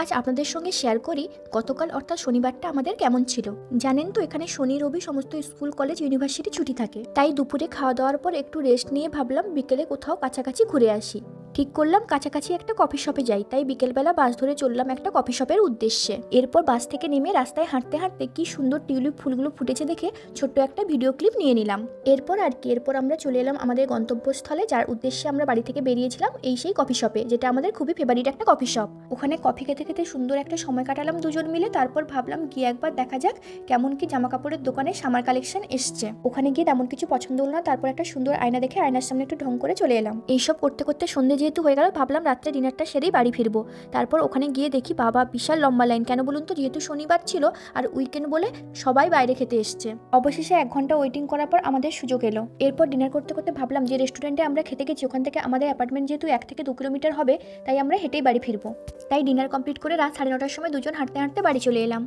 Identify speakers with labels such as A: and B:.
A: আজ আপনাদের সঙ্গে শেয়ার করি গতকাল অর্থাৎ শনিবারটা আমাদের কেমন ছিল। জানেন তো এখানে শনি রবি সমস্ত স্কুল কলেজ ইউনিভার্সিটি ছুটি থাকে, তাই দুপুরে খাওয়া দাওয়ার পর একটু রেস্ট নিয়ে ভাবলাম বিকেলে কোথাও কাছাকাছি ঘুরে আসি। ঠিক করলাম কাছাকাছি একটা কফি শপে যাই, তাই বিকেলবেলা বাস ধরে চললাম একটা কফি শপের উদ্দেশ্যে। এরপর বাস থেকে নেমে রাস্তায় হাঁটতে হাঁটতে কি সুন্দর টিউলিপ ফুলগুলো ফুটেছে দেখে ছোট্ট একটা ভিডিও ক্লিপ নিয়ে নিলাম। এরপর আমরা চলে এলাম আমাদের গন্তব্যস্থলে, যার উদ্দেশ্যে আমরা বাড়ি থেকে বেরিয়েছিলাম, এই সেই কফি শপে, যেটা আমাদের খুবই ফেভারিট একটা কফি শপ। ওখানে কফি খেতে খেতে সুন্দর একটা সময় কাটালাম দুজন মিলে। তারপর ভাবলাম গিয়ে একবার দেখা যাক কেমন কি জামা কাপড়ের দোকানে সামার কালেকশন এসছে। ওখানে গিয়ে তেমন কিছু পছন্দ হলো না, তারপর একটা সুন্দর আয়না দেখে আয়নার সামনে একটু ঢং করে চলে এলাম। এইসব করতে করতে সন্ধ্যে যেহেতু হয়ে গেল, ভাবলাম রাত্রে ডিনারটা সেরেই বাড়ি ফিরবো। তারপর ওখানে গিয়ে দেখি বাবা বিশাল লম্বা লাইন, কেন বলুন তো, যেহেতু শনিবার ছিল আর উইকেন্ড বলে সবাই বাইরে খেতে এসছে। অবশেষে 1 ঘন্টা ওয়েটিং করার পর আমাদের সুযোগ এলো। এরপর ডিনার করতে করতে ভাবলাম যে রেস্টুরেন্টে আমরা খেতে গেছি ওখান থেকে আমাদের অ্যাপার্টমেন্ট যেহেতু 1 থেকে 2 কিলোমিটার হবে, তাই আমরা হেঁটেই বাড়ি ফিরবো। তাই ডিনার কমপ্লিট করে রাত 9:30টার সময় দুজন হাঁটতে হাঁটতে বাড়ি চলে এলাম।